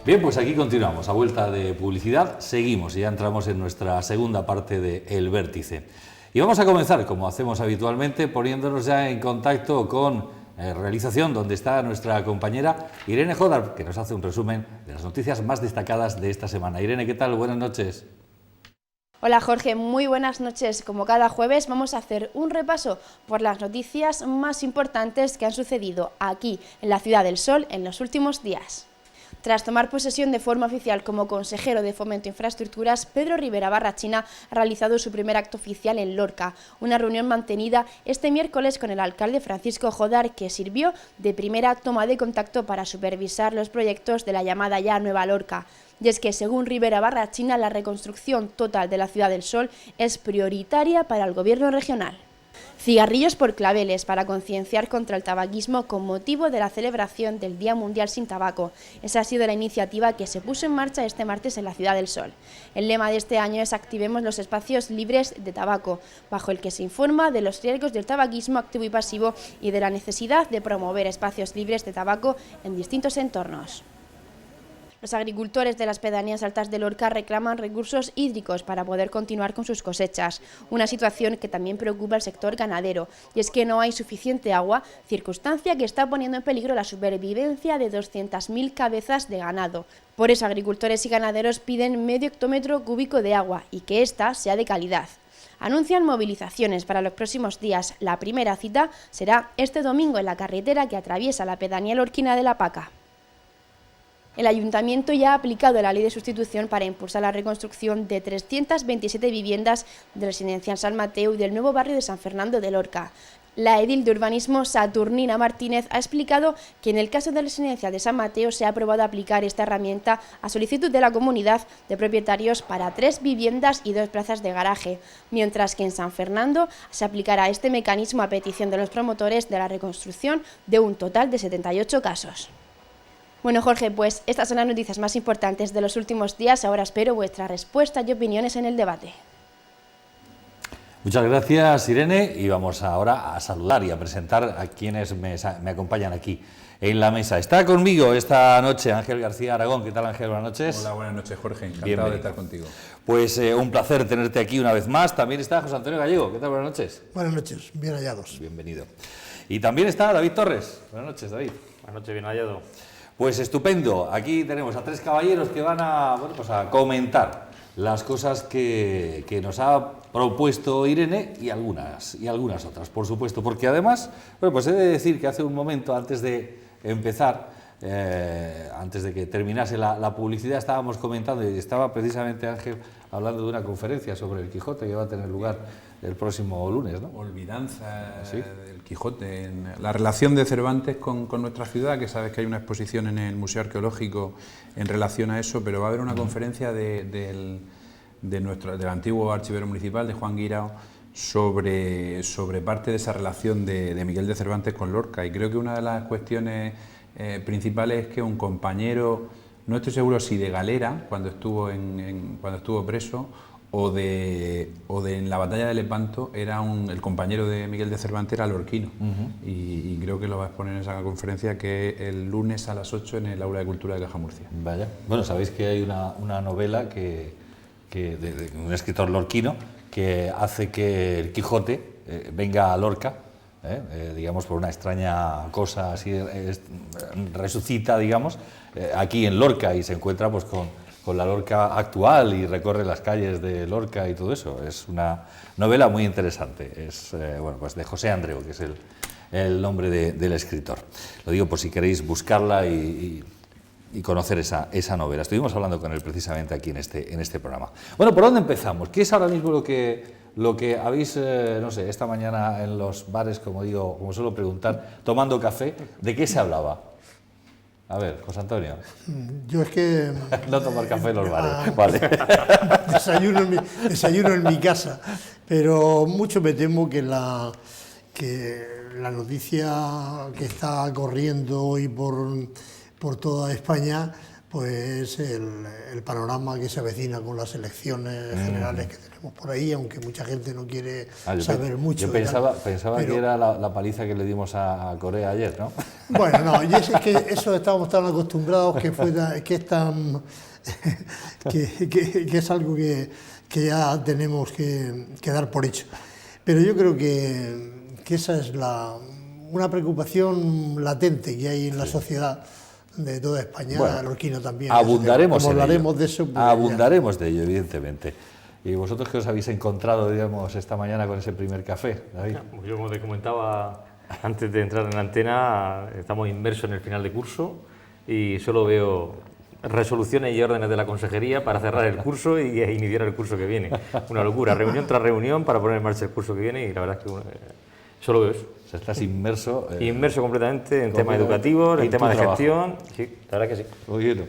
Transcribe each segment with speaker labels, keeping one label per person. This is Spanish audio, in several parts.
Speaker 1: Bien, pues aquí continuamos, a vuelta de publicidad, seguimos y ya entramos en nuestra segunda parte de El Vértice. Y vamos a comenzar, como hacemos habitualmente, poniéndonos ya en contacto con realización, donde está nuestra compañera Irene Jodar, que nos hace un resumen de las noticias más destacadas de esta semana. Irene, ¿qué tal? Buenas noches.
Speaker 2: Hola Jorge, muy buenas noches. Como cada jueves vamos a hacer un repaso por las noticias más importantes que han sucedido aquí en la Ciudad del Sol en los últimos días. Tras tomar posesión de forma oficial como consejero de Fomento e Infraestructuras, Pedro Rivera Barrachina ha realizado su primer acto oficial en Lorca, una reunión mantenida este miércoles con el alcalde Francisco Jodar, que sirvió de primera toma de contacto para supervisar los proyectos de la llamada ya Nueva Lorca. Y es que, según Rivera Barrachina, la reconstrucción total de la Ciudad del Sol es prioritaria para el gobierno regional. Cigarrillos por claveles para concienciar contra el tabaquismo con motivo de la celebración del Día Mundial sin Tabaco. Esa ha sido la iniciativa que se puso en marcha este martes en la Ciudad del Sol. El lema de este año es Activemos los espacios libres de tabaco, bajo el que se informa de los riesgos del tabaquismo activo y pasivo y de la necesidad de promover espacios libres de tabaco en distintos entornos. Los agricultores de las pedanías altas de Lorca reclaman recursos hídricos para poder continuar con sus cosechas, una situación que también preocupa al sector ganadero, y es que no hay suficiente agua, circunstancia que está poniendo en peligro la supervivencia de 200.000 cabezas de ganado. Por eso agricultores y ganaderos piden medio hectómetro cúbico de agua y que ésta sea de calidad. Anuncian movilizaciones para los próximos días. La primera cita será este domingo en la carretera que atraviesa la pedanía lorquina de La Paca. El Ayuntamiento ya ha aplicado la ley de sustitución para impulsar la reconstrucción de 327 viviendas del residencial San Mateo y del nuevo barrio de San Fernando de Lorca. La edil de urbanismo Saturnina Martínez ha explicado que en el caso del residencial de San Mateo se ha aprobado aplicar esta herramienta a solicitud de la comunidad de propietarios para 3 viviendas y 2 plazas de garaje, mientras que en San Fernando se aplicará este mecanismo a petición de los promotores de la reconstrucción de un total de 78 casos. Bueno, Jorge, pues estas son las noticias más importantes de los últimos días. Ahora espero vuestras respuestas y opiniones en el debate.
Speaker 1: Muchas gracias, Irene, y vamos ahora a saludar y a presentar a quienes me acompañan aquí en la mesa. Está conmigo esta noche Ángel García Aragón. ¿Qué tal, Ángel? Buenas noches.
Speaker 3: Hola, buenas noches, Jorge. Encantado
Speaker 1: Bienvenido.
Speaker 3: de estar contigo.
Speaker 1: Pues un placer tenerte aquí una vez más. También está José Antonio Gallego. ¿Qué tal? Buenas noches.
Speaker 4: Buenas noches, bien hallados.
Speaker 1: Bienvenido. Y también está David Torres. Buenas noches, David.
Speaker 5: Buenas noches, bien hallado.
Speaker 1: Pues estupendo, aquí tenemos a 3 caballeros que van a comentar las cosas que nos ha propuesto Irene y algunas otras, por supuesto, porque además, pues he de decir que hace un momento, antes de empezar, antes de que terminase la publicidad, estábamos comentando, y estaba precisamente Ángel hablando de una conferencia sobre el Quijote que va a tener lugar el próximo lunes, ¿no?
Speaker 3: Olvidanza
Speaker 1: ¿Sí?
Speaker 3: del Quijote, en la relación de Cervantes con nuestra ciudad, que sabes que hay una exposición en el Museo Arqueológico en relación a eso, pero va a haber una conferencia del antiguo archivero municipal, de Juan Guirao, sobre parte de esa relación de Miguel de Cervantes con Lorca, y creo que una de las cuestiones principales es que un compañero, no estoy seguro si de galera, cuando estuvo preso, o en la batalla de Lepanto, el compañero de Miguel de Cervantes era lorquino. Y creo que lo va a exponer en esa conferencia, que es el lunes a las 8 en el Aula de Cultura de Caja Murcia.
Speaker 1: Vaya. Bueno, sabéis que hay una novela de un escritor lorquino que hace que el Quijote venga a Lorca, digamos por una extraña cosa así, resucita, digamos, aquí en Lorca, y se encuentra pues con la Lorca actual y recorre las calles de Lorca y todo eso. Es una novela muy interesante, es pues de José Andreu, que es el nombre del escritor. Lo digo por si queréis buscarla y conocer esa novela. Estuvimos hablando con él precisamente aquí en este programa. Bueno, ¿por dónde empezamos? ¿Qué es ahora mismo lo que habéis, no sé, esta mañana en los bares, como suelo preguntar, tomando café, ¿de qué se hablaba? A ver, José Antonio.
Speaker 4: Yo es que...
Speaker 1: No tomar café en los bares, vale.
Speaker 4: Desayuno en mi casa, pero mucho me temo que la noticia que está corriendo hoy por toda España pues el panorama que se avecina con las elecciones generales que tenemos por ahí, aunque mucha gente no quiere saber mucho.
Speaker 1: Yo pensaba que era la paliza que le dimos a Corea ayer, ¿no?
Speaker 4: Bueno, no, y es que eso estábamos tan acostumbrados que es tan que es algo que ya tenemos que dar por hecho. Pero yo creo que esa es una preocupación latente que hay en la sociedad de toda España, bueno, Lorquino también.
Speaker 1: Abundaremos
Speaker 4: como
Speaker 1: en
Speaker 4: hablaremos
Speaker 1: ello.
Speaker 4: de eso. Pues
Speaker 1: abundaremos de ello, evidentemente. ¿Y vosotros qué os habéis encontrado, digamos, esta mañana con ese primer café, David?
Speaker 5: Yo, como te comentaba antes de entrar en la antena, estamos inmersos en el final de curso y solo veo resoluciones y órdenes de la consejería para cerrar el curso y iniciar el curso que viene. Una locura, reunión tras reunión para poner en marcha el curso que viene y la verdad es que solo veo eso.
Speaker 1: O sea, estás inmerso...
Speaker 5: inmerso completamente en temas educativos, en temas de gestión. Sí, la verdad que sí.
Speaker 1: Muy bien.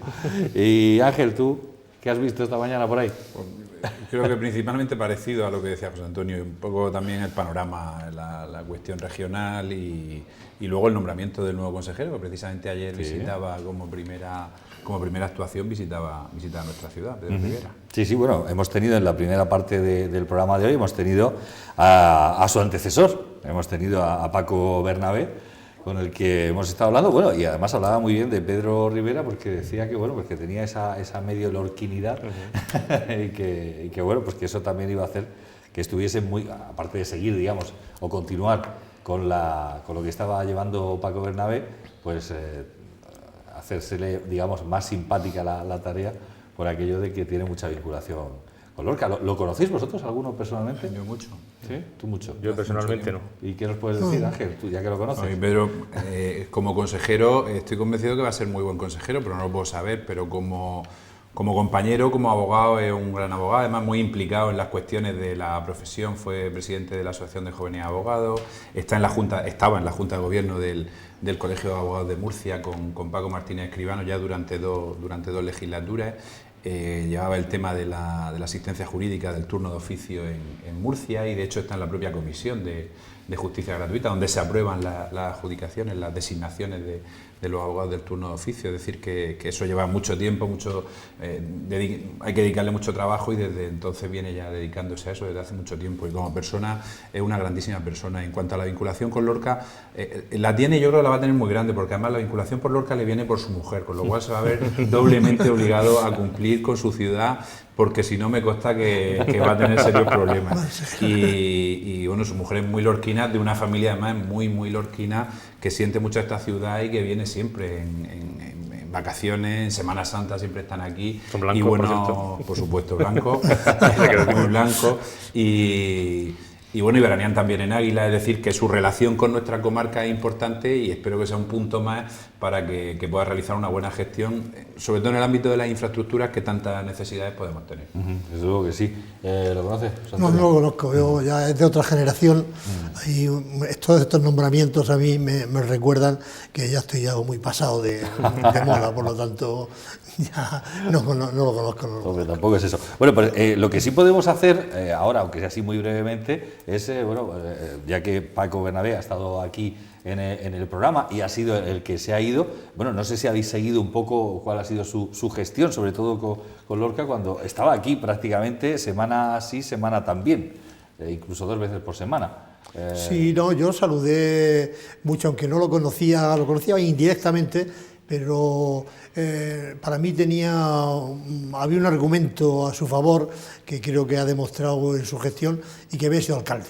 Speaker 1: Y Ángel, ¿tú qué has visto esta mañana por ahí?
Speaker 3: Pues, creo que principalmente parecido a lo que decía José Antonio, un poco también el panorama, la cuestión regional y luego el nombramiento del nuevo consejero, que precisamente ayer visitaba como primera actuación, visitaba nuestra ciudad, Pedro Rivera.
Speaker 1: Sí, bueno, hemos tenido en la primera parte del programa de hoy, hemos tenido a su antecesor, hemos tenido a Paco Bernabé, con el que hemos estado hablando, bueno, y además hablaba muy bien de Pedro Rivera, porque decía que, bueno, pues que tenía esa medio lorquinidad, y que, bueno, pues que eso también iba a hacer que estuviese muy, aparte de seguir, digamos, o continuar con lo que estaba llevando Paco Bernabé, pues hacérsele, digamos, más simpática la tarea por aquello de que tiene mucha vinculación con Lorca. ¿Lo conocéis vosotros, alguno personalmente?
Speaker 3: Yo mucho.
Speaker 1: ¿Sí? ¿Tú mucho?
Speaker 5: Yo personalmente no.
Speaker 1: ¿Y qué nos puedes decir, Ángel, tú ya que lo conoces?
Speaker 3: Pedro, como consejero, estoy convencido que va a ser muy buen consejero, pero no lo puedo saber, pero como compañero, como abogado, es un gran abogado, además muy implicado en las cuestiones de la profesión, fue presidente de la Asociación de Jóvenes Abogados, estaba en la Junta de Gobierno del Colegio de Abogados de Murcia con Paco Martínez Escribano ya durante dos legislaturas. Llevaba el tema de la asistencia jurídica del turno de oficio en Murcia y de hecho está en la propia comisión de justicia gratuita donde se aprueban las adjudicaciones, las designaciones de los abogados del turno de oficio, es decir que eso lleva mucho tiempo, hay que dedicarle mucho trabajo y desde entonces viene ya dedicándose a eso desde hace mucho tiempo y como persona es una grandísima persona. En cuanto a la vinculación con Lorca, la tiene, yo creo que la va a tener muy grande porque además la vinculación por Lorca le viene por su mujer, con lo cual se va a ver doblemente obligado a cumplir con su ciudad porque si no me consta que va a tener serios problemas. Y bueno, su mujer es muy lorquina, de una familia además muy, muy lorquina, que siente mucho esta ciudad y que viene siempre en vacaciones, en Semana Santa siempre están aquí.
Speaker 5: Son blancos,
Speaker 3: y bueno, por supuesto, blanco, muy blanco. Y bueno, y veranean también en Águila, es decir, que su relación con nuestra comarca es importante y espero que sea un punto más para que pueda realizar una buena gestión, sobre todo en el ámbito de las infraestructuras que tantas necesidades podemos tener.
Speaker 1: Desde luego que sí. ¿Lo conoces?
Speaker 4: No lo conozco, yo ya es de otra generación y todos estos nombramientos a mí me recuerdan que ya estoy muy pasado de moda, por lo tanto ya no lo conozco.
Speaker 1: Porque tampoco es eso. Bueno, pues lo que sí podemos hacer ahora, aunque sea así muy brevemente, es, ya que Paco Bernabé ha estado aquí en el programa y ha sido el que se ha ido, bueno, no sé si habéis seguido un poco cuál ha sido su gestión, sobre todo con Lorca, cuando estaba aquí prácticamente semana sí, semana también, incluso 2 veces por semana.
Speaker 4: Sí, no, yo saludé mucho, aunque no lo conocía indirectamente, pero para mí había un argumento a su favor que creo que ha demostrado en su gestión y que había sido alcalde.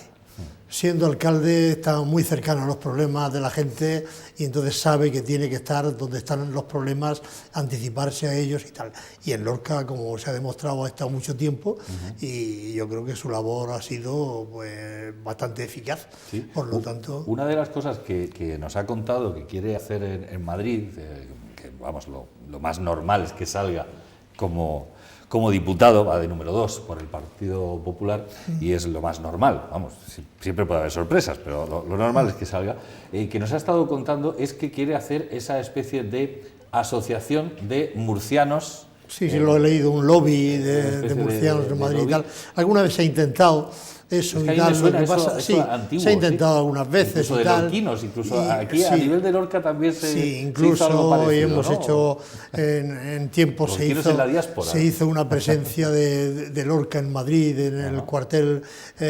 Speaker 4: Siendo alcalde está muy cercano a los problemas de la gente y entonces sabe que tiene que estar donde están los problemas, anticiparse a ellos y tal. Y en Lorca, como se ha demostrado, ha estado mucho tiempo y yo creo que su labor ha sido pues bastante eficaz.
Speaker 1: ¿Sí?
Speaker 4: Por lo tanto...
Speaker 1: Una de las cosas que nos ha contado que quiere hacer en Madrid, que vamos, lo más normal es que salga como diputado, va de número 2 por el Partido Popular y es lo más normal, vamos, siempre puede haber sorpresas, pero lo normal es que salga. Que nos ha estado contando es que quiere hacer esa especie de asociación de murcianos.
Speaker 4: Sí, lo he leído, un lobby de murcianos en Madrid y tal. Alguna vez se ha intentado, eso
Speaker 1: Es que
Speaker 4: y
Speaker 1: a mí me
Speaker 4: tal. Lo
Speaker 1: suena
Speaker 4: que
Speaker 1: eso-
Speaker 4: pasa,
Speaker 1: eso
Speaker 4: sí,
Speaker 1: antiguo,
Speaker 4: se ha intentado
Speaker 1: sí.
Speaker 4: algunas veces
Speaker 1: Incluso
Speaker 4: y
Speaker 1: de
Speaker 4: tal.
Speaker 1: lorquinos, incluso
Speaker 4: Y,
Speaker 1: aquí a
Speaker 4: sí,
Speaker 1: nivel de Lorca también se
Speaker 4: sí,
Speaker 1: se hizo
Speaker 4: incluso
Speaker 1: algo parecido,
Speaker 4: hemos
Speaker 1: ¿no?
Speaker 4: hecho en tiempos
Speaker 1: Lorquinos en la diáspora.
Speaker 4: se hizo una presencia de Lorca en Madrid, en el cuartel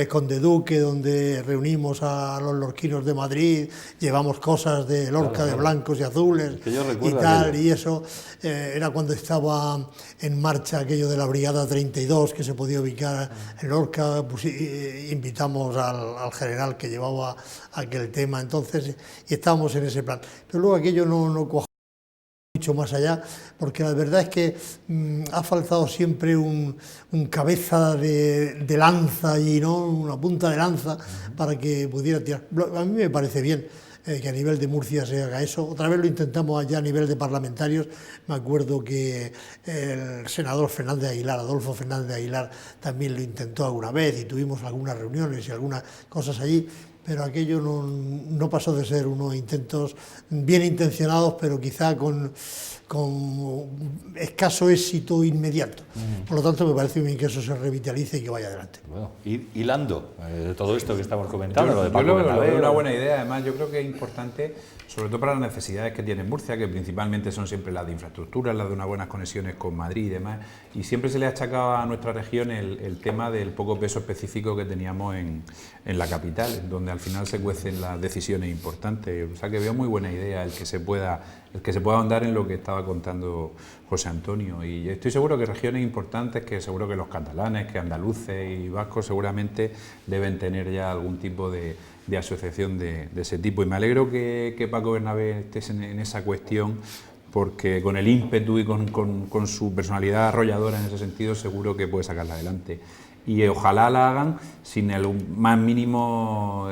Speaker 4: Conde Duque, donde reunimos a los lorquinos de Madrid, llevamos cosas de Lorca,
Speaker 1: Claro,
Speaker 4: de
Speaker 1: claro.
Speaker 4: blancos y azules
Speaker 1: Que yo
Speaker 4: y
Speaker 1: recuerdo
Speaker 4: tal,
Speaker 1: aquello.
Speaker 4: y eso era cuando estaba en marcha aquello de la Brigada 32, que se podía ubicar en Lorca, pues, invitamos al general que llevaba aquel tema entonces y estábamos en ese plan. Pero luego aquello no cuajó mucho más allá, porque la verdad es que ha faltado siempre un cabeza de lanza y no una punta de lanza para que pudiera tirar. A mí me parece bien que a nivel de Murcia se haga eso. Otra vez lo intentamos allá a nivel de parlamentarios. Me acuerdo que el senador Fernández Aguilar, Adolfo Fernández Aguilar, también lo intentó alguna vez y tuvimos algunas reuniones y algunas cosas allí, pero aquello no pasó de ser unos intentos bien intencionados, pero quizá con escaso éxito inmediato. Por lo tanto, me parece bien que eso se revitalice y que vaya adelante.
Speaker 1: Bueno, hilando todo esto que estamos comentando, lo de
Speaker 3: Yo
Speaker 1: Paco
Speaker 3: lo veo
Speaker 1: Bernabé,
Speaker 3: una buena idea. Además, yo creo que es importante, sobre todo para las necesidades que tiene Murcia, que principalmente son siempre las de infraestructura, las de unas buenas conexiones con Madrid y demás. Y siempre se le ha achacado a nuestra región el tema del poco peso específico que teníamos en la capital, donde al final se cuecen las decisiones importantes. O sea, que veo muy buena idea el que se pueda ahondar en lo que estaba contando José Antonio. Y estoy seguro que regiones importantes, que seguro que los catalanes, que andaluces y vascos seguramente deben tener ya algún tipo de asociación de ese tipo. Y me alegro que Paco Bernabé esté en esa cuestión, porque con el ímpetu y con su personalidad arrolladora en ese sentido seguro que puede sacarla adelante. Y ojalá la hagan sin el más mínimo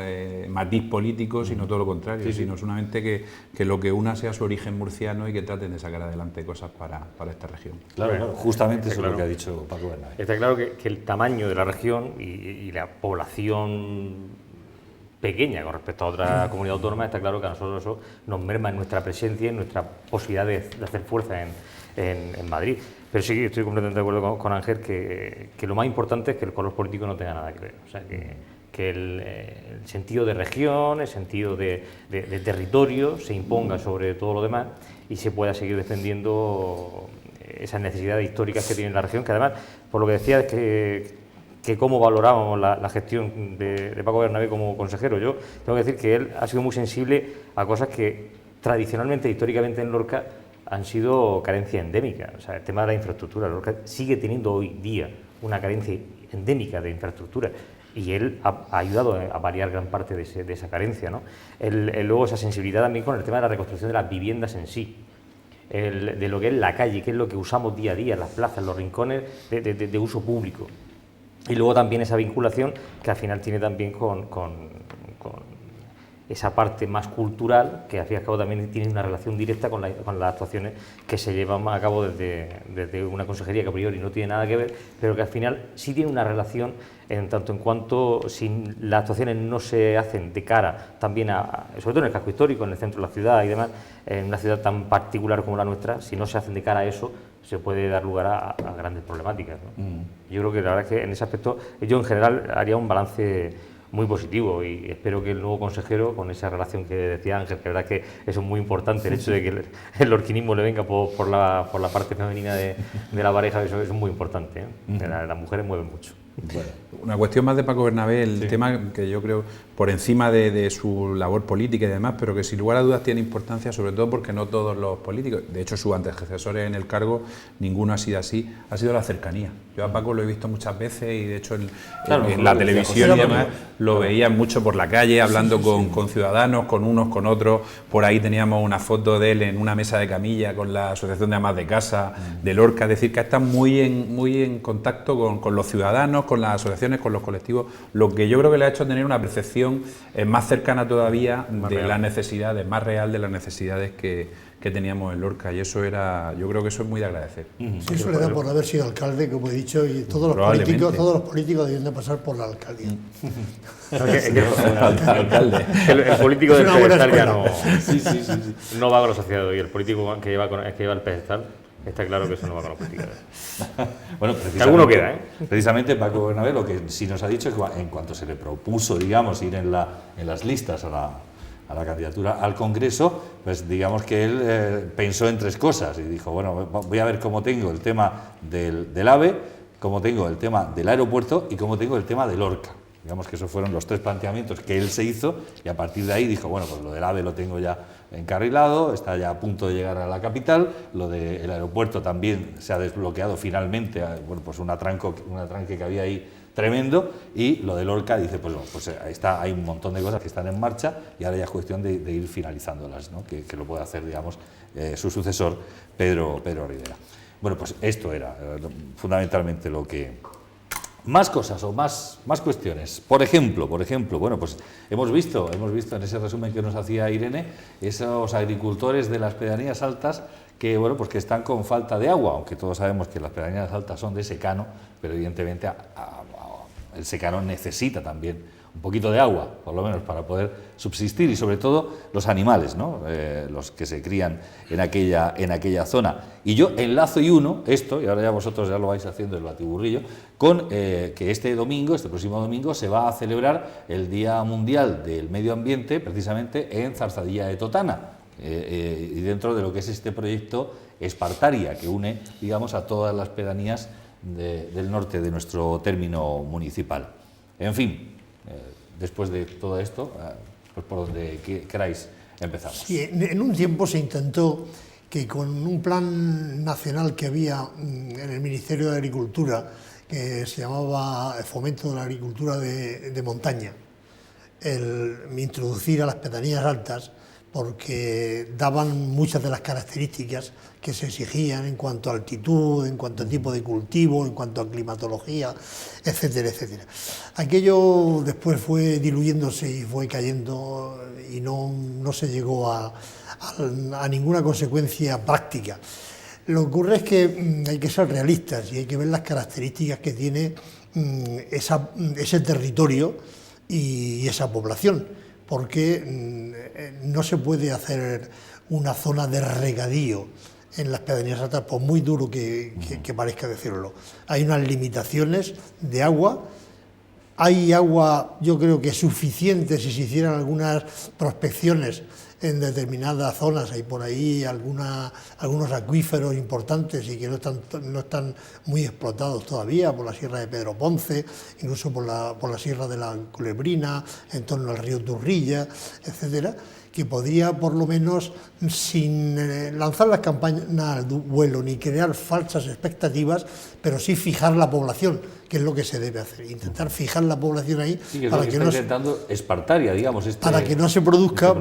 Speaker 3: matiz político, sino todo lo contrario, sino solamente que lo que una sea su origen murciano y que traten de sacar adelante cosas para esta región.
Speaker 1: Claro, justamente eso es
Speaker 5: claro.
Speaker 1: lo que ha dicho Paco Bernabé.
Speaker 5: Está claro que el tamaño de la región y la población pequeña con respecto a otra comunidad autónoma, está claro que a nosotros eso nos merma en nuestra presencia, en nuestra posibilidad de hacer fuerza en Madrid. Pero sí estoy completamente de acuerdo con Ángel que lo más importante es que el color político no tenga nada que ver. O sea, que el sentido de región, el sentido de territorio se imponga sobre todo lo demás y se pueda seguir defendiendo esas necesidades históricas que tiene la región, que además, por lo que decía, es que cómo valorábamos la gestión de Paco Bernabé como consejero. Yo tengo que decir que él ha sido muy sensible a cosas que tradicionalmente, históricamente en Lorca han sido carencia endémica. O sea, el tema de la infraestructura. Lorca sigue teniendo hoy día una carencia endémica de infraestructura y él ha ayudado a paliar gran parte de esa carencia, ¿no? Luego esa sensibilidad también con el tema de la reconstrucción de las viviendas en sí. De lo que es la calle, que es lo que usamos día a día, las plazas, los rincones de uso público. Y luego también esa vinculación que al final tiene también con esa parte más cultural, que al fin y al cabo también tiene una relación directa con las actuaciones que se llevan a cabo desde una consejería que a priori no tiene nada que ver, pero que al final sí tiene una relación en tanto en cuanto si las actuaciones no se hacen de cara también sobre todo en el casco histórico, en el centro de la ciudad y demás, en una ciudad tan particular como la nuestra, si no se hacen de cara a eso, se puede dar lugar a grandes problemáticas, ¿no? Yo creo que la verdad es que en ese aspecto yo en general haría un balance muy positivo y espero que el nuevo consejero, con esa relación que decía Ángel, que la verdad es que eso es muy importante, el hecho de que el lorquinismo le venga por la parte femenina de la pareja, eso es muy importante, ¿eh? Las mujeres mueven mucho.
Speaker 1: Bueno.
Speaker 3: Una cuestión más de Paco Bernabé, el tema que yo creo por encima de su labor política y demás, pero que sin lugar a dudas tiene importancia, sobre todo porque no todos los políticos, de hecho sus antecesores en el cargo, ninguno ha sido así, ha sido la cercanía. Yo a Paco lo he visto muchas veces y de hecho en la televisión y demás lo veía mucho por la calle, hablando con ciudadanos, con unos, con otros. Por ahí teníamos una foto de él en una mesa de camilla con la Asociación de Amas de Casa de Lorca, es decir, que está muy en contacto con los ciudadanos, con las asociaciones, con los colectivos, lo que yo creo que le ha hecho tener una percepción más cercana todavía las necesidades, más real de las necesidades que teníamos en Lorca, y eso yo creo que eso es muy de agradecer.
Speaker 4: Sí, eso le da por haber sido alcalde, como he dicho, y todos los políticos deben de pasar por la alcaldía.
Speaker 5: El político del pedestal ya no,
Speaker 1: Sí.
Speaker 5: no va con los asociados y el político que lleva el pedestal Está claro que eso no va con la política.
Speaker 1: Bueno,
Speaker 5: alguno queda, ¿eh?
Speaker 1: Precisamente Paco Bernabé lo que sí nos ha dicho es que en cuanto se le propuso, digamos, ir en las listas a la candidatura al Congreso, pues digamos que él pensó en 3 cosas y dijo, bueno, voy a ver cómo tengo el tema del AVE, cómo tengo el tema del aeropuerto y cómo tengo el tema del Lorca. Digamos que esos fueron los 3 planteamientos que él se hizo y a partir de ahí dijo, bueno, pues lo del AVE lo tengo ya encarrilado, está ya a punto de llegar a la capital, lo del aeropuerto también se ha desbloqueado finalmente, bueno, pues un atranque que había ahí tremendo, y lo de Lorca dice, pues ahí está, hay un montón de cosas que están en marcha y ahora ya es cuestión de ir finalizándolas, ¿no? que lo puede hacer, digamos, su sucesor, Pedro Rivera. Bueno, pues esto era fundamentalmente lo que... Más cosas o más cuestiones. Por ejemplo, bueno, pues hemos visto en ese resumen que nos hacía Irene, esos agricultores de las pedanías altas que, bueno, pues que están con falta de agua, aunque todos sabemos que las pedanías altas son de secano, pero evidentemente el secano necesita también un poquito de agua, por lo menos, para poder subsistir, y sobre todo los animales, ¿no? Los que se crían en aquella zona. Y yo enlazo y uno esto, y ahora ya vosotros ya lo vais haciendo el batiburrillo, con que este próximo domingo, se va a celebrar el Día Mundial del Medio Ambiente, precisamente en Zarzadilla de Totana, y dentro de lo que es este proyecto Espartaria, que une, digamos, a todas las pedanías del norte de nuestro término municipal. En fin, después de todo esto, pues por donde queráis empezamos.
Speaker 4: Sí, en un tiempo se intentó que con un plan nacional que había en el Ministerio de Agricultura, que se llamaba Fomento de la Agricultura de Montaña, introducir a las pedanías altas, porque daban muchas de las características que se exigían en cuanto a altitud, en cuanto a tipo de cultivo, en cuanto a climatología, etcétera, etcétera. Aquello después fue diluyéndose y fue cayendo y no se llegó a ninguna consecuencia práctica. Lo que ocurre es que hay que ser realistas y hay que ver las características que tiene ese territorio y esa población, porque no se puede hacer una zona de regadío en las pedanías altas, por muy duro que parezca decirlo. Hay unas limitaciones de agua. Hay agua, yo creo que suficiente si se hicieran algunas prospecciones en determinadas zonas. Hay por ahí algunos acuíferos importantes y que no están muy explotados todavía, por la sierra de Pedro Ponce, incluso por la sierra de la Culebrina, en torno al río Turrilla, etcétera, que podría, por lo menos, sin lanzar las campañas al vuelo ni crear falsas expectativas, pero sí fijar la población, que es lo que se debe hacer, intentar fijar la población ahí,
Speaker 1: sí, para que no intentando Espartaria, digamos,
Speaker 4: para que no se produzca,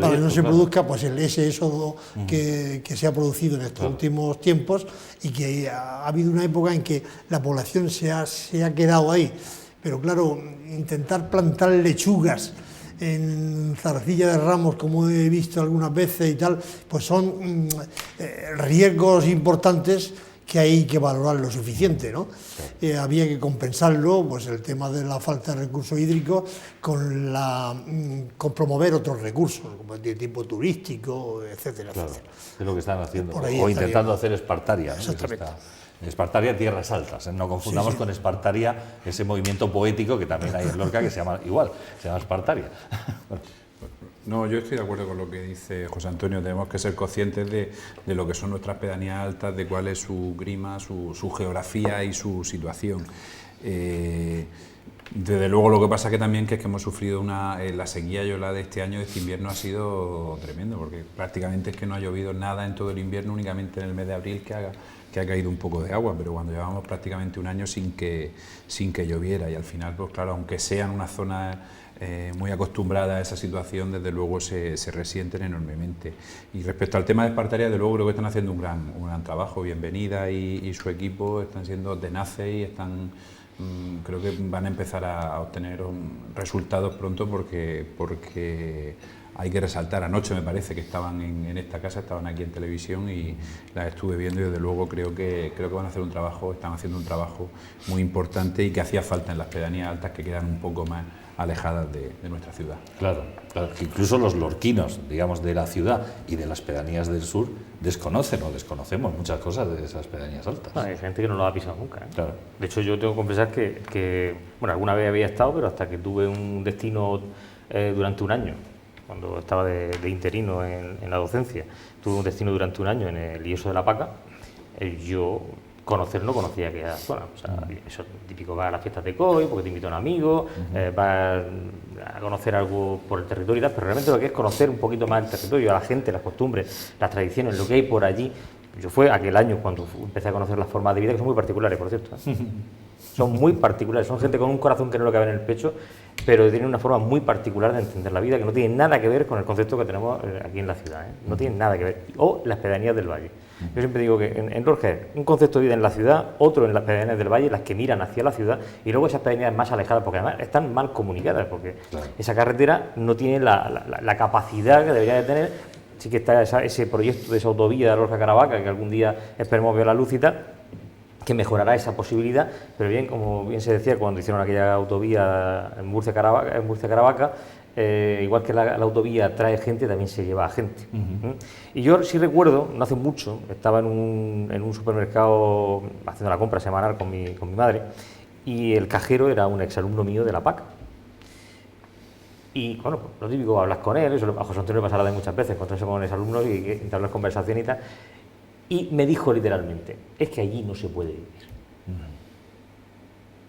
Speaker 4: pues ese éxodo que se ha producido en estos últimos tiempos, y que ha habido una época en que la población se ha quedado ahí. Pero claro, intentar plantar lechugas en Zarcilla de Ramos, como he visto algunas veces y tal, pues son riesgos importantes que hay que valorar lo suficiente, ¿no? Había que compensarlo, pues el tema de la falta de recursos hídricos, con promover otros recursos, como de tipo turístico, etcétera,
Speaker 1: claro,
Speaker 4: etcétera.
Speaker 1: Es lo que están haciendo, o intentando hacer Espartaria, ¿no?
Speaker 4: Exactamente.
Speaker 1: Espartaria, tierras altas, ¿eh? No confundamos con Espartaria, ese movimiento poético que también hay en Lorca, que se llama igual, se llama Espartaria. Bueno.
Speaker 3: No, yo estoy de acuerdo con lo que dice José Antonio. Tenemos que ser conscientes de lo que son nuestras pedanías altas, de cuál es su grima, su geografía y su situación. Desde luego, lo que pasa que también que hemos sufrido la sequía de este año, de este invierno, ha sido tremendo, porque prácticamente es que no ha llovido nada en todo el invierno, únicamente en el mes de abril que ha caído un poco de agua, pero cuando llevamos prácticamente un año sin que lloviera, y al final, pues claro, aunque sean una zona muy acostumbrada a esa situación, desde luego se resienten enormemente. Y respecto al tema de Espartaria, desde luego creo que están haciendo un gran trabajo. Bienvenida y su equipo están siendo tenaces y creo que van a empezar a obtener resultados pronto, porque hay que resaltar. Anoche me parece que estaban en esta casa, estaban aquí en televisión y las estuve viendo y desde luego creo que van a hacer están haciendo un trabajo muy importante y que hacía falta en las pedanías altas que quedan un poco más alejadas de nuestra ciudad.
Speaker 1: Claro, que incluso los lorquinos, digamos, de la ciudad y de las pedanías del sur desconocemos muchas cosas de esas pedanías altas.
Speaker 5: Hay gente que no lo ha pisado nunca, ¿eh?
Speaker 1: Claro.
Speaker 5: De hecho, yo tengo que confesar que bueno, alguna vez había estado, pero hasta que tuve un destino durante un año, cuando estaba de interino en la docencia, tuve un destino durante un año en el IESO de La Paca, yo no conocía aquella zona. O sea, eso típico, va a las fiestas de COI porque te invita un amigo, va a conocer algo por el territorio y tal, pero realmente lo que es conocer un poquito más el territorio, a la gente, las costumbres, las tradiciones, lo que hay por allí. Yo fue aquel año cuando empecé a conocer las formas de vida, que son muy particulares, por cierto, ¿eh? Son muy particulares, son gente con un corazón que no le cabe en el pecho, pero tienen una forma muy particular de entender la vida que no tiene nada que ver con el concepto que tenemos aquí en la ciudad, ¿eh? No tiene nada que ver. O las pedanías del valle. Yo siempre digo que en Lorca un concepto de vida en la ciudad, otro en las pedanías del valle, las que miran hacia la ciudad, y luego esas pedanías más alejadas, porque además están mal comunicadas, porque esa carretera no tiene la capacidad que debería de tener. Sí que está ese proyecto de esa autovía de Lorca-Caravaca, que algún día esperemos ver la luz y tal, que mejorará esa posibilidad, pero bien, como bien se decía cuando hicieron aquella autovía en Murcia-Caravaca, igual que la autovía trae gente, también se lleva a gente. Y yo sí recuerdo, no hace mucho, estaba en un supermercado haciendo la compra semanal con mi madre, y el cajero era un exalumno mío de la PAC. Y bueno, pues, lo típico, hablas con él, eso a José Antonio le pasará de muchas veces, encontrarse con exalumnos y entablar conversación y tal. Y me dijo literalmente, es que allí no se puede vivir.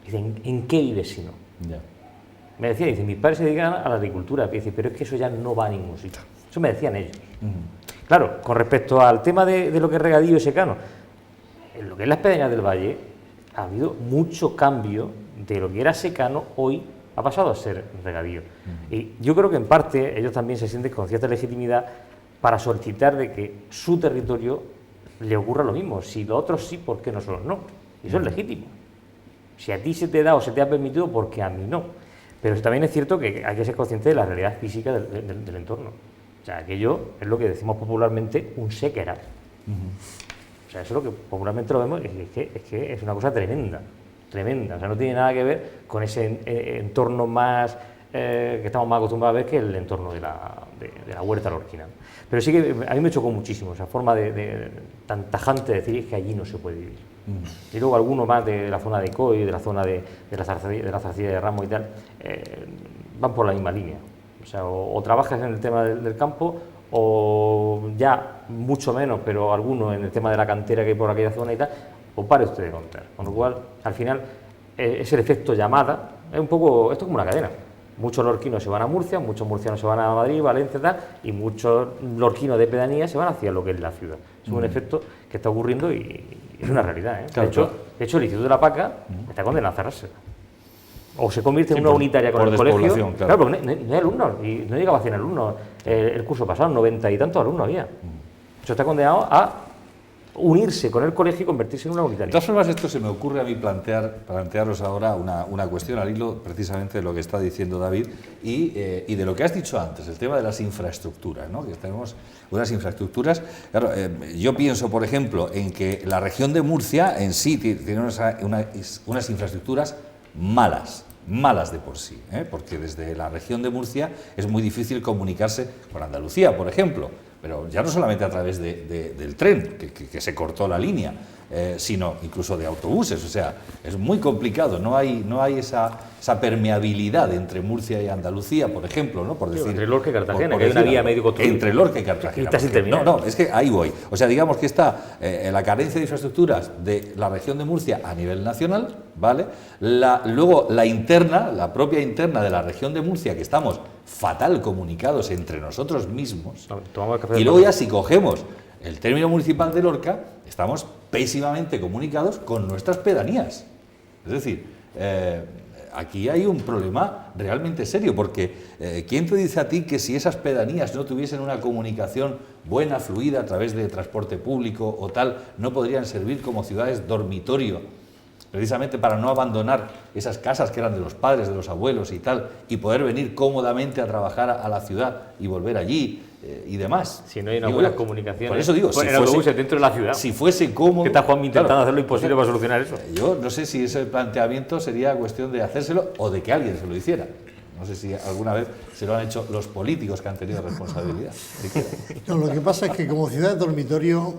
Speaker 5: Dice, ¿en qué vives si no?
Speaker 1: Ya.
Speaker 5: Me decía, dice, mis padres se dedican a la agricultura, dice, pero es que eso ya no va a ningún sitio. Eso me decían ellos. Claro, con respecto al tema de lo que es regadío y secano, en lo que es las pedanías del valle, ha habido mucho cambio de lo que era secano, hoy ha pasado a ser regadío. Y yo creo que en parte ellos también se sienten con cierta legitimidad para solicitar de que su territorio le ocurra lo mismo. Si los otros sí, ¿por qué nosotros no? Y eso es legítimo. Si a ti se te da o se te ha permitido, ¿por qué a mí no? Pero también es cierto que hay que ser consciente de la realidad física del entorno. O sea, aquello es lo que decimos popularmente un sequeral. O sea, eso es lo que popularmente lo vemos, es que es una cosa tremenda, tremenda. O sea, no tiene nada que ver con ese entorno más que estamos más acostumbrados a ver que el entorno de la huerta lorquina. Pero sí que a mí me chocó muchísimo esa forma tan tajante de decir que allí no se puede vivir. Y luego algunos más de la zona de COI, de la zona de la zarcilla de Ramos y tal, van por la misma línea. O sea, o trabajas en el tema del campo, o ya mucho menos, pero algunos en el tema de la cantera que hay por aquella zona y tal, o pare usted de contar. Con lo cual, al final, es el efecto llamada, es un poco, esto es como una cadena. Muchos lorquinos se van a Murcia, muchos murcianos se van a Madrid, Valencia, tal, y muchos lorquinos de pedanía se van hacia lo que es la ciudad. Es un efecto que está ocurriendo y es una realidad, ¿eh?
Speaker 1: Claro,
Speaker 5: de hecho, el Instituto de la Paca está condenado a cerrarse. O se convierte en una unitaria con el colegio. Claro, porque no hay alumnos, y no llegaba a 100 alumnos. El curso pasado, 90 y tantos alumnos había. Eso está condenado a unirse con el colegio y convertirse en una unitaria.
Speaker 1: De todas formas, esto se me ocurre a mí plantearos ahora una cuestión al hilo precisamente de lo que está diciendo David y de lo que has dicho antes, el tema de las infraestructuras, ¿no? Que tenemos unas infraestructuras. Claro, yo pienso, por ejemplo, en que la región de Murcia en sí tiene unas infraestructuras malas de por sí, porque desde la región de Murcia es muy difícil comunicarse con Andalucía, por ejemplo, pero ya no solamente a través del tren, que se cortó la línea, sino incluso de autobuses, o sea, es muy complicado, no hay esa permeabilidad entre Murcia y Andalucía, por ejemplo, ¿no? Por decir,
Speaker 5: entre Lorca y Cartagena, que hay una vía medio construida.
Speaker 1: Entre Lorca y Cartagena.
Speaker 5: Y está sin terminar.
Speaker 1: No, es que ahí voy. O sea, digamos que está la carencia de infraestructuras de la región de Murcia a nivel nacional, ¿vale? Luego la propia interna de la región de Murcia, que estamos fatal comunicados entre nosotros mismos. Y luego ya si cogemos el término municipal de Lorca, estamos pésimamente comunicados con nuestras pedanías. Es decir, aquí hay un problema realmente serio, porque ¿quién te dice a ti que si esas pedanías no tuviesen una comunicación buena, fluida, a través de transporte público o tal, no podrían servir como ciudades dormitorio precisamente para no abandonar esas casas que eran de los padres, de los abuelos y tal, y poder venir cómodamente a trabajar a la ciudad y volver allí y demás.
Speaker 5: Si no hay unas buenas comunicaciones,
Speaker 1: por eso digo,
Speaker 5: pues en autobuses dentro de la ciudad.
Speaker 1: Si fuese cómodo...
Speaker 5: ¿Qué está Juan intentando
Speaker 1: claro,
Speaker 5: hacer lo imposible para solucionar eso?
Speaker 1: Yo no sé si ese planteamiento sería cuestión de hacérselo o de que alguien se lo hiciera. No sé si alguna vez se lo han hecho los políticos que han tenido responsabilidad.
Speaker 4: No, lo que pasa es que como ciudades dormitorio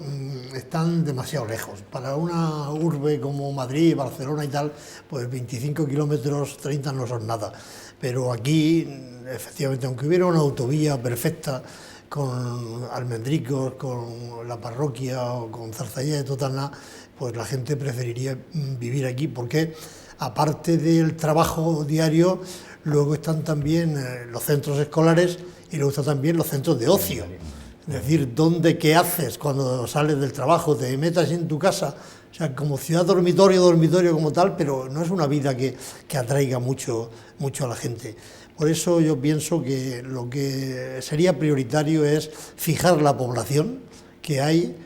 Speaker 4: están demasiado lejos. Para una urbe como Madrid, Barcelona y tal, pues 25 kilómetros, 30 no son nada. Pero aquí, efectivamente, aunque hubiera una autovía perfecta con Almendricos, con la parroquia o con Zarzallá de Totana, pues la gente preferiría vivir aquí porque, aparte del trabajo diario, luego están también los centros escolares y luego están también los centros de ocio. Es decir, ¿qué haces cuando sales del trabajo? ¿Te metas en tu casa? O sea, como ciudad dormitorio como tal, pero no es una vida que atraiga mucho a la gente. Por eso yo pienso que lo que sería prioritario es fijar la población que hay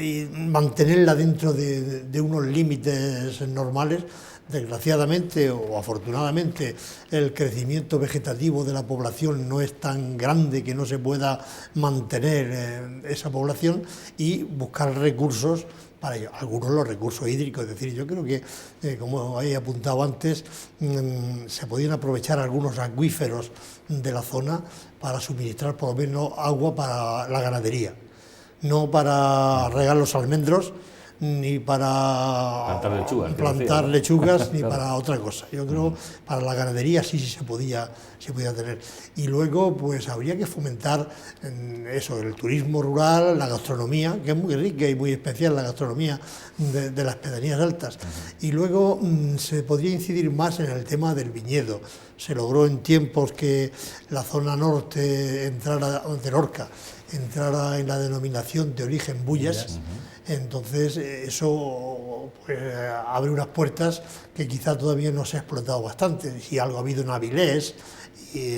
Speaker 4: y mantenerla dentro de unos límites normales. Desgraciadamente o afortunadamente, el crecimiento vegetativo de la población no es tan grande que no se pueda mantener esa población, y buscar recursos para ello. Algunos los recursos hídricos, es decir, yo creo que, como he apuntado antes, se podían aprovechar algunos acuíferos de la zona para suministrar por lo menos agua para la ganadería, no para regar los almendros, ni para plantar lechugas, ni para otra cosa. Yo creo para la ganadería sí se podía tener. Y luego pues habría que fomentar eso, el turismo rural, la gastronomía, que es muy rica y muy especial, la gastronomía de las pedanías altas. Y luego se podría incidir más en el tema del viñedo. Se logró en tiempos que la zona norte de Lorca entrara en la denominación de origen Bullas. Entonces eso pues, abre unas puertas que quizá todavía no se ha explotado bastante. Si algo ha habido en Avilés y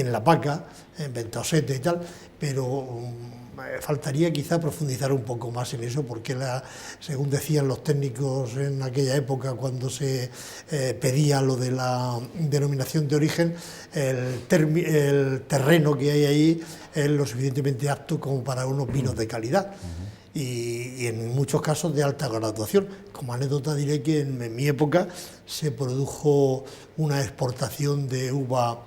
Speaker 4: en La Paca, en Ventosete y tal, pero faltaría quizá profundizar un poco más en eso, porque según decían los técnicos en aquella época, cuando se pedía lo de la denominación de origen, el terreno que hay ahí es lo suficientemente apto como para unos vinos de calidad. Y en muchos casos de alta graduación. Como anécdota diré que en mi época se produjo una exportación de uva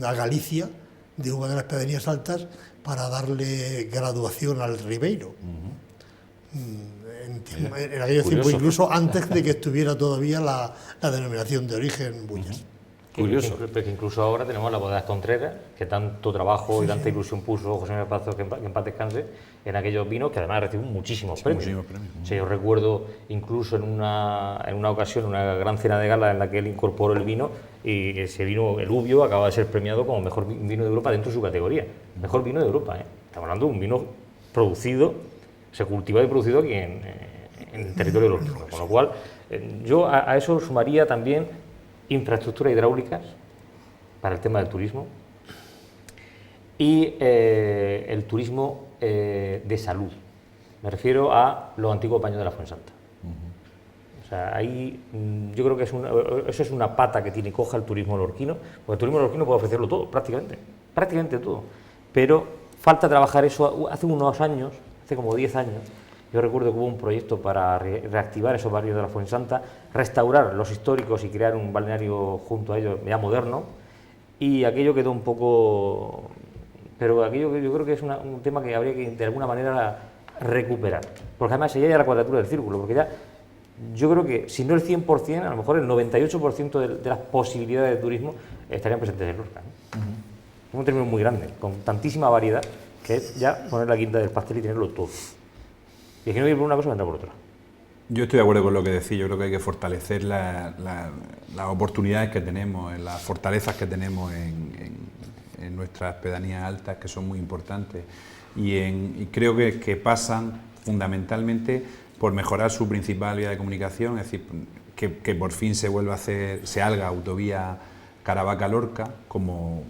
Speaker 4: a Galicia, de uva de las pedanías altas, para darle graduación al Ribeiro. En aquellos tiempos, incluso antes de que estuviera todavía la denominación de origen Bullas.
Speaker 5: Curioso. Que incluso ahora tenemos la Bodegas Contreras, que tanto trabajo y tanta ilusión puso José Manuel Pazos, que en paz descanse, en aquellos vinos que además recibió muchísimos premios. O sea, yo recuerdo incluso en una ocasión, una gran cena de gala en la que él incorporó el vino, y ese vino, el Ubio, acaba de ser premiado como mejor vino de Europa dentro de su categoría. Mejor vino de Europa, ¿eh? Estamos hablando de un vino producido, se cultivado y producido aquí en el territorio de los Ríos. Con lo cual, yo a eso sumaría también infraestructuras hidráulicas para el tema del turismo y el turismo de salud. Me refiero a los antiguos baños de la Fuensanta. O sea, ahí yo creo que eso es una pata que tiene coja el turismo lorquino, porque el turismo lorquino puede ofrecerlo todo, prácticamente todo, pero falta trabajar eso. Hace unos años, hace como 10 años, yo recuerdo que hubo un proyecto para reactivar esos barrios de la Fuensanta, restaurar los históricos y crear un balneario junto a ellos ya moderno, y aquello quedó un poco... Pero aquello yo creo que es un tema que habría que de alguna manera recuperar, porque además ya era la cuadratura del círculo, porque ya yo creo que si no el 100%, a lo mejor el 98% de las posibilidades de turismo estarían presentes en Lorca, ¿no? Es un término muy grande, con tantísima variedad, que es ya poner la quinta del pastel y tenerlo todo. Y es que no ir por una cosa, vendrá por otra.
Speaker 3: Yo estoy de acuerdo con lo que decís. Yo creo que hay que fortalecer las oportunidades que tenemos, las fortalezas que tenemos en nuestras pedanías altas, que son muy importantes. Y creo que pasan fundamentalmente por mejorar su principal vía de comunicación, es decir, que por fin se vuelva a hacer, se haga autovía Caravaca-Lorca, como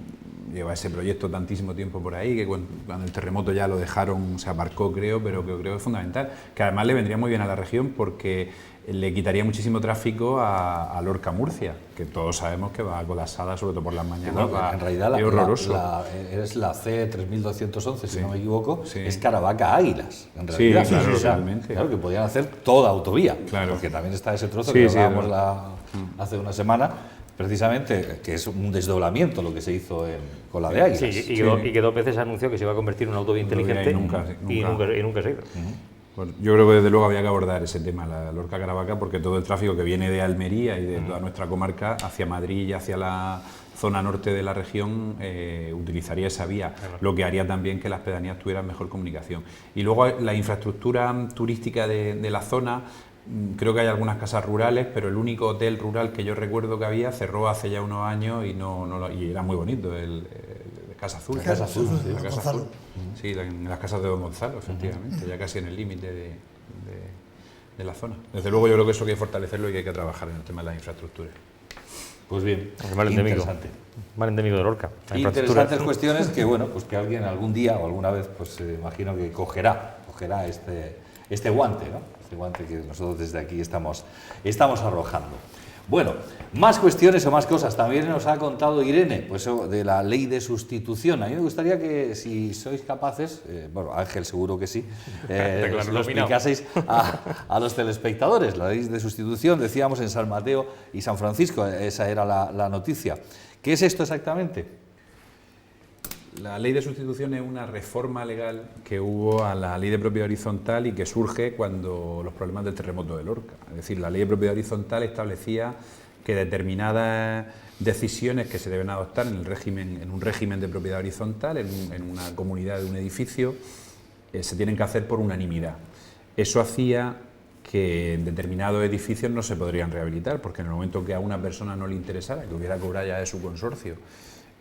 Speaker 3: lleva ese proyecto tantísimo tiempo por ahí, que cuando el terremoto ya lo dejaron, se aparcó creo, pero que creo que es fundamental, que además le vendría muy bien a la región porque le quitaría muchísimo tráfico a Lorca Murcia, que todos sabemos que va colapsada, sobre todo por las mañanas.
Speaker 1: Bueno, en realidad
Speaker 3: es horroroso.
Speaker 1: es la C3211, si
Speaker 3: Sí,
Speaker 1: no me equivoco,
Speaker 3: sí.
Speaker 1: es Caravaca Águilas, en
Speaker 3: Sí,
Speaker 1: realidad.
Speaker 3: claro,
Speaker 1: O sea,
Speaker 3: realmente.
Speaker 1: claro, que podían hacer toda autovía,
Speaker 3: Claro.
Speaker 1: porque también está ese trozo
Speaker 3: Sí,
Speaker 1: que
Speaker 3: sí,
Speaker 1: hablábamos
Speaker 3: es
Speaker 1: hace una semana, precisamente, que es un desdoblamiento lo que se hizo con la de Águilas.
Speaker 5: Sí, y que 2 veces se anunció que se iba a convertir en una autovía inteligente
Speaker 3: y nunca
Speaker 5: se hizo.
Speaker 3: Pues yo creo que desde luego había que abordar ese tema, la Lorca Caravaca, porque todo el tráfico que viene de Almería y de toda nuestra comarca hacia Madrid y hacia la zona norte de la región utilizaría esa vía, lo que haría también que las pedanías tuvieran mejor comunicación. Y luego la infraestructura turística de la zona, creo que hay algunas casas rurales, pero el único hotel rural que yo recuerdo que había cerró hace ya unos años y era muy bonito, el Casa Azul.
Speaker 4: Casa Azul, sí,
Speaker 3: La Casa
Speaker 4: Gonzalo.
Speaker 3: Azul. Sí, en las casas de Don Gonzalo, efectivamente, ya casi en el límite de la zona. Desde luego yo creo que eso hay que fortalecerlo y que hay que trabajar en el tema de las infraestructuras.
Speaker 1: Pues bien,
Speaker 5: Mal endémico.
Speaker 1: interesante.
Speaker 5: Mal endémico de Lorca. La infraestructura.
Speaker 1: Interesantes cuestiones que, bueno, pues que alguien algún día o alguna vez, pues imagino que cogerá este guante, ¿no? Este guante que nosotros desde aquí estamos arrojando. Bueno, más cuestiones o más cosas. También nos ha contado Irene, pues de la ley de sustitución. A mí me gustaría que, si sois capaces, bueno, Ángel seguro que sí, lo explicaseis a los telespectadores. La ley de sustitución, decíamos en San Mateo y San Francisco, esa era la noticia. ¿Qué es esto exactamente?
Speaker 3: La ley de sustitución es una reforma legal que hubo a la ley de propiedad horizontal y que surge cuando los problemas del terremoto de Lorca. Es decir, la ley de propiedad horizontal establecía que determinadas decisiones que se deben adoptar en un régimen de propiedad horizontal, en una comunidad de un edificio, se tienen que hacer por unanimidad. Eso hacía que en determinados edificios no se podrían rehabilitar, porque en el momento que a una persona no le interesara, que hubiera cobrado ya de su consorcio,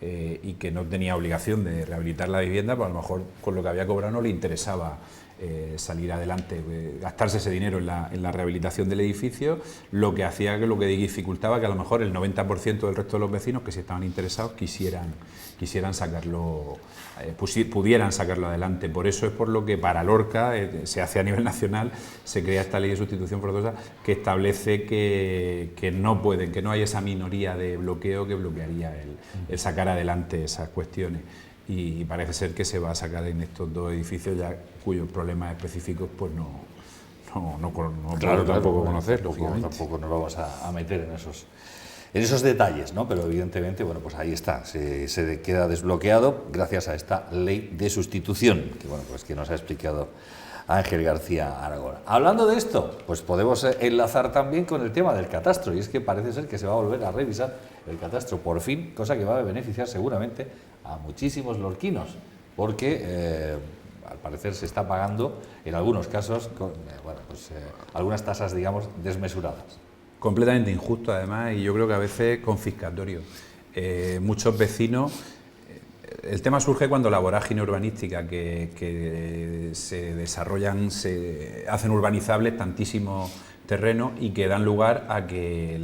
Speaker 3: y que no tenía obligación de rehabilitar la vivienda, pues a lo mejor con lo que había cobrado no le interesaba salir adelante, gastarse ese dinero en la rehabilitación del edificio, lo que hacía que lo que dificultaba que a lo mejor el 90% del resto de los vecinos que si estaban interesados quisieran sacarlo, pudieran sacarlo adelante. Por eso es por lo que para Lorca se hace a nivel nacional, se crea esta ley de sustitución forzosa que establece que no hay esa minoría de bloqueo que bloquearía el sacar adelante esas cuestiones. Y parece ser que se va a sacar en estos dos edificios ya cuyos problemas específicos pues no puedo tampoco conocer, lógicamente.
Speaker 1: Tampoco nos vamos a meter en esos detalles, ¿no? Pero evidentemente, bueno, pues ahí está, se queda desbloqueado gracias a esta ley de sustitución, que bueno, pues que nos ha explicado Ángel García Aragón. Hablando de esto, pues podemos enlazar también con el tema del catastro, y es que parece ser que se va a volver a revisar el catastro por fin, cosa que va a beneficiar seguramente a muchísimos lorquinos, porque al parecer se está pagando en algunos casos con algunas tasas, digamos, desmesuradas.
Speaker 3: Completamente injusto además, y yo creo que a veces confiscatorio. Muchos vecinos, el tema surge cuando la vorágine urbanística que se desarrollan, se hacen urbanizables tantísimos terrenos y que dan lugar a que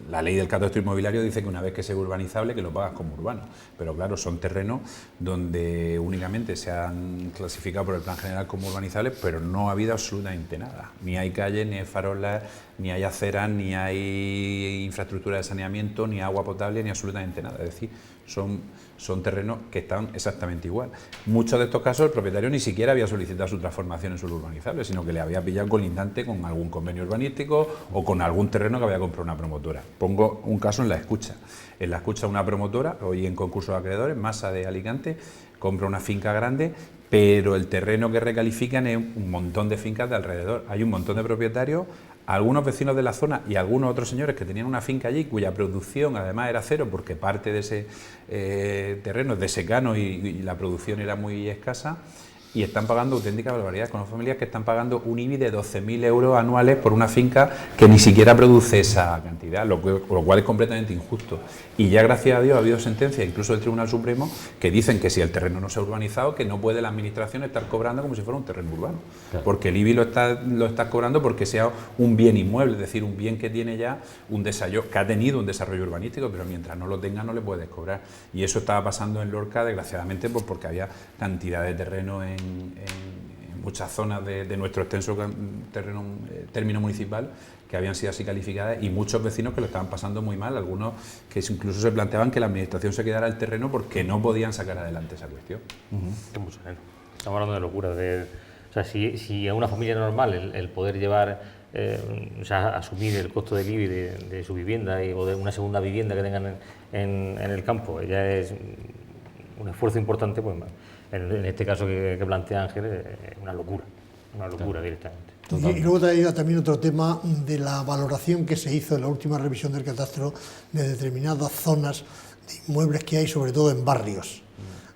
Speaker 3: la ley del catastro inmobiliario dice que una vez que sea urbanizable que lo pagas como urbano, pero claro, son terrenos donde únicamente se han clasificado por el plan general como urbanizables, pero no ha habido absolutamente nada, ni hay calles, ni hay farolas, ni hay aceras, ni hay infraestructura de saneamiento, ni agua potable, ni absolutamente nada, es decir, son terrenos que están exactamente igual. Muchos de estos casos el propietario ni siquiera había solicitado su transformación en suelo urbanizable, sino que le había pillado colindante con algún convenio urbanístico o con algún terreno que había comprado una promotora. Pongo un caso en La Escucha. En La Escucha una promotora, hoy en concurso de acreedores, Masa de Alicante, compra una finca grande, pero el terreno que recalifican es un montón de fincas de alrededor. Hay un montón de propietarios, algunos vecinos de la zona y algunos otros señores que tenían una finca allí cuya producción además era cero porque parte de ese terreno es de secano y la producción era muy escasa, y están pagando auténticas barbaridades. Con familias que están pagando un IBI de 12.000 euros anuales por una finca que ni siquiera produce esa cantidad. capacidad, lo cual es completamente injusto. Y ya gracias a Dios ha habido sentencias, incluso del Tribunal Supremo, que dicen que si el terreno no se ha urbanizado, que no puede la administración estar cobrando como si fuera un terreno urbano. Claro. Porque el IBI lo está cobrando porque sea un bien inmueble, es decir, un bien que tiene ya un desarrollo, que ha tenido un desarrollo urbanístico, pero mientras no lo tenga no le puedes cobrar. Y eso estaba pasando en Lorca, desgraciadamente, pues porque había cantidad de terreno en muchas zonas de nuestro extenso término municipal que habían sido así calificadas, y muchos vecinos que lo estaban pasando muy mal, algunos que incluso se planteaban que la administración se quedara el terreno porque no podían sacar adelante esa cuestión.
Speaker 5: Estamos hablando de locura. O sea, si a una familia normal el poder llevar, o sea, asumir el costo del IBI de su vivienda o de una segunda vivienda que tengan en el campo, ya es un esfuerzo importante, pues en este caso que plantea Ángel, es una locura directamente.
Speaker 4: Y luego traía también otro tema de la valoración que se hizo en la última revisión del catastro de determinadas zonas de inmuebles que hay, sobre todo en barrios.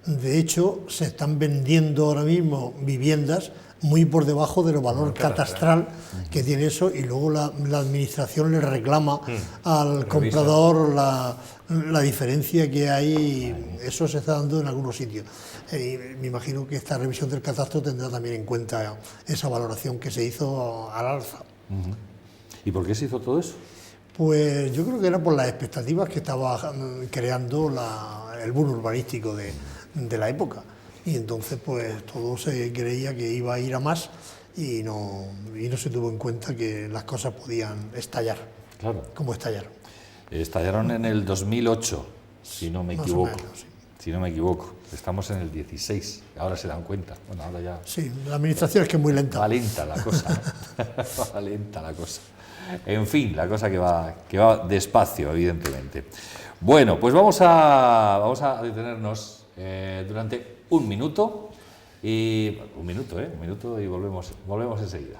Speaker 4: De hecho, se están vendiendo ahora mismo viviendas muy por debajo del valor catastral que tiene eso, y luego la administración le reclama al comprador la diferencia que hay. Eso se está dando en algunos sitios. Me imagino que esta revisión del catastro tendrá también en cuenta esa valoración que se hizo al alza.
Speaker 1: ¿Y por qué se hizo todo eso?
Speaker 4: Pues yo creo que era por las expectativas que estaba creando el boom urbanístico de la época. Y entonces pues todo se creía que iba a ir a más y no se tuvo en cuenta que las cosas podían estallar,
Speaker 1: claro,
Speaker 4: como estallaron.
Speaker 1: Estallaron en el 2008, si no me equivoco.
Speaker 4: Más o menos, sí.
Speaker 1: Si no me equivoco. Estamos en el 16, ahora se dan cuenta. Bueno, ahora ya...
Speaker 4: Sí, la administración es que es muy lenta.
Speaker 1: Va lenta la cosa. Va lenta la cosa. En fin, la cosa que va despacio, evidentemente. Bueno, pues vamos a detenernos durante un minuto y volvemos enseguida.